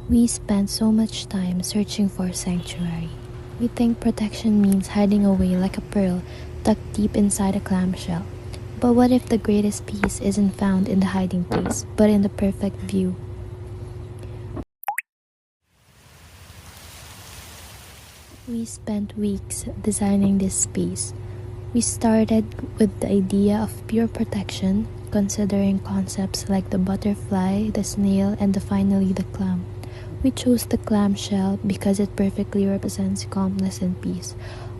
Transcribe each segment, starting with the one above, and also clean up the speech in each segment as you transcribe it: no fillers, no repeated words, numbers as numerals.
We spend so much time searching for sanctuary. We think protection means hiding away like a pearl tucked deep inside a clamshell. But what if the greatest peace isn't found in the hiding place, but in the perfect view? We spent weeks designing this space. We started with the idea of pure protection, considering concepts like the butterfly, the snail, and finally the clam. We chose the clamshell because it perfectly represents calmness and peace,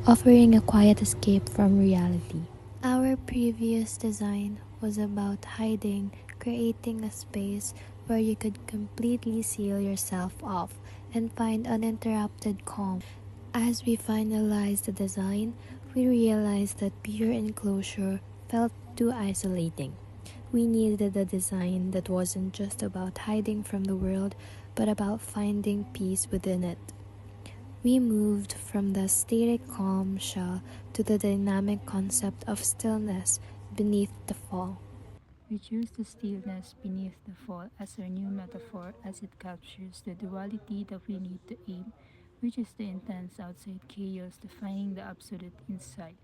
offering a quiet escape from reality. Our previous design was about hiding, creating a space where you could completely seal yourself off and find uninterrupted calm. As we finalized the design, we realized that pure enclosure felt too isolating. We needed a design that wasn't just about hiding from the world, but about finding peace within it. We moved from the static calm shell to the dynamic concept of stillness beneath the fall. We choose the stillness beneath the fall as our new metaphor as it captures the duality that we need to aim, which is the intense outside chaos defining the absolute inside.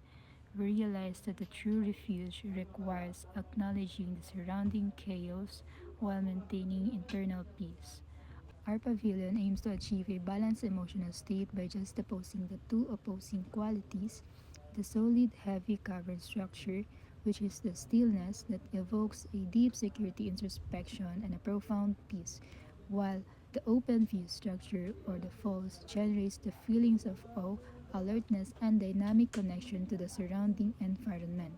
We realize that the true refuge requires acknowledging the surrounding chaos while maintaining internal peace. Our pavilion aims to achieve a balanced emotional state by juxtaposing the two opposing qualities: the solid, heavy covered structure, which is the stillness that evokes a deep security introspection and a profound peace, while the open view structure or the falls generates the feelings of awe, alertness, and dynamic connection to the surrounding environment.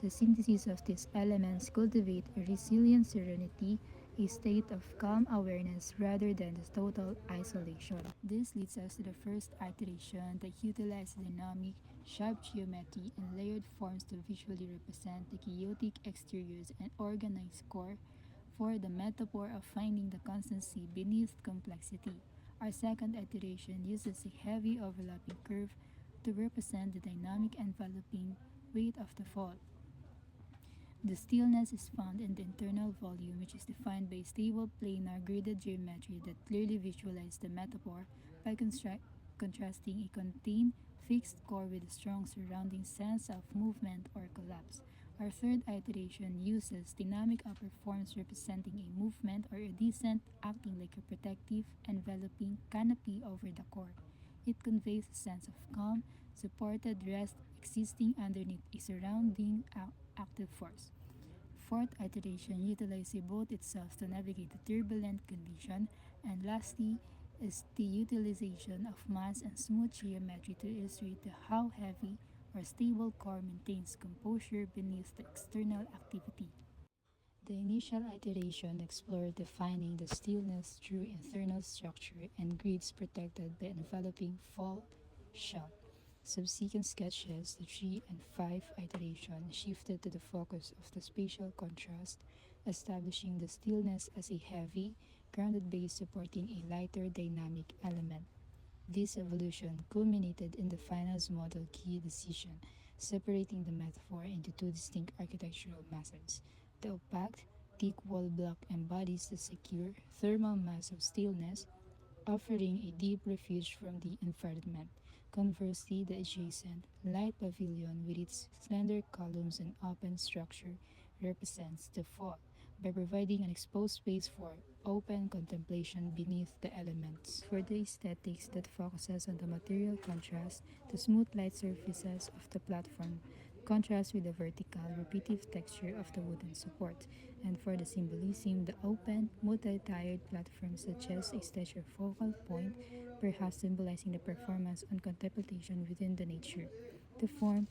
The synthesis of these elements cultivate a resilient serenity, a state of calm awareness rather than the total isolation. This leads us to the first iteration that utilizes dynamic, sharp geometry and layered forms to visually represent the chaotic exteriors and organized core for the metaphor of finding the constancy beneath complexity. Our second iteration uses a heavy overlapping curve to represent the dynamic enveloping weight of the fall. The stillness is found in the internal volume, which is defined by stable planar graded geometry that clearly visualizes the metaphor by contrasting a contained, fixed core with a strong surrounding sense of movement or collapse. Our third iteration uses dynamic upper forms representing a movement or a descent acting like a protective, enveloping canopy over the core. It conveys a sense of calm, supported rest existing underneath a surrounding active force. Fourth iteration utilizes a boat itself to navigate the turbulent condition, and lastly is the utilization of mass and smooth geometry to illustrate how heavy or stable core maintains composure beneath the external activity. The initial iteration explored defining the stillness through internal structure and grids protected by enveloping fault shell. Subsequent sketches, the 3 and 5 iteration, shifted to the focus of the spatial contrast, establishing the stillness as a heavy, grounded base supporting a lighter dynamic element. This evolution culminated in the finals model key decision, separating the metaphor into two distinct architectural methods. The opaque, thick wall block embodies the secure, thermal mass of stillness, offering a deep refuge from the environment. Conversely, the adjacent, light pavilion with its slender columns and open structure represents the fall by providing an exposed space for open contemplation beneath the elements. For the aesthetics that focuses on the material contrast, the smooth light surfaces of the platform contrast with the vertical, repetitive texture of the wooden support. And for the symbolism, the open, multi-tiered platform suggests a statue focal point, perhaps symbolizing the performance and contemplation within the nature. The form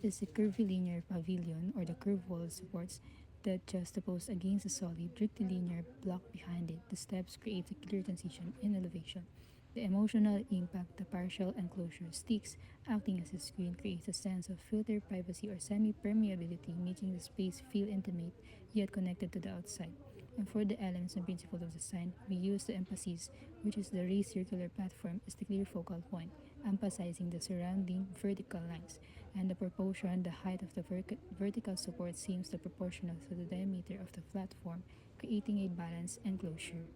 is a curvilinear pavilion or the curved wall supports that juxtapose against a solid rectilinear block behind it. The steps create a clear transition in elevation. The emotional impact the partial enclosure sticks acting as a screen creates a sense of filtered privacy or semi-permeability, making the space feel intimate yet connected to the outside. And for the elements and principles of design, we use the emphasis, which is the raised circular platform, as the clear focal point, emphasizing the surrounding vertical lines. And the proportion, the height of the vertical support seems to proportional to the diameter of the platform, creating a balanced enclosure.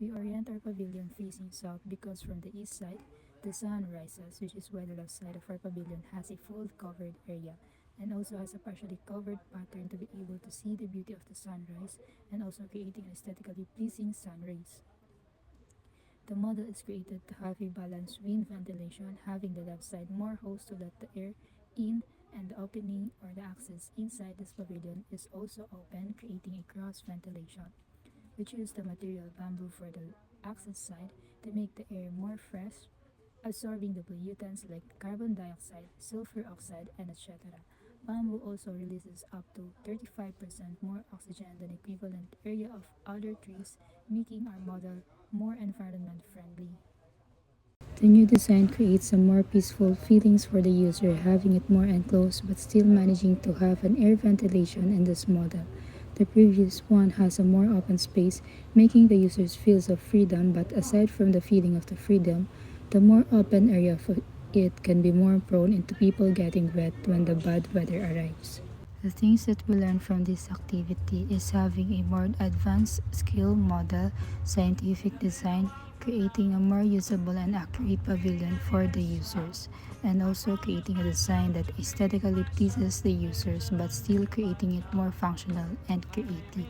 We orient our pavilion facing south because from the east side, the sun rises, which is why the left side of our pavilion has a full covered area and also has a partially covered pattern to be able to see the beauty of the sunrise and also creating an aesthetically pleasing sun rays. The model is created to have a balanced wind ventilation, having the left side more holes to let the air in, and the opening or the access inside this pavilion is also open, creating a cross ventilation. We choose the material bamboo for the access side to make the air more fresh, absorbing the pollutants like carbon dioxide, sulfur oxide, and etc. Bamboo also releases up to 35% more oxygen than equivalent area of other trees, making our model more environment friendly. The new design creates some more peaceful feelings for the user, having it more enclosed but still managing to have an air ventilation in this model. The previous one has a more open space, making the users feel of freedom, but aside from the feeling of the freedom, the more open area of it can be more prone into people getting wet when the bad weather arrives. The things that we learn from this activity is having a more advanced skill model, scientific design, creating a more usable and accurate pavilion for the users, and also creating a design that aesthetically pleases the users but still creating it more functional and creative.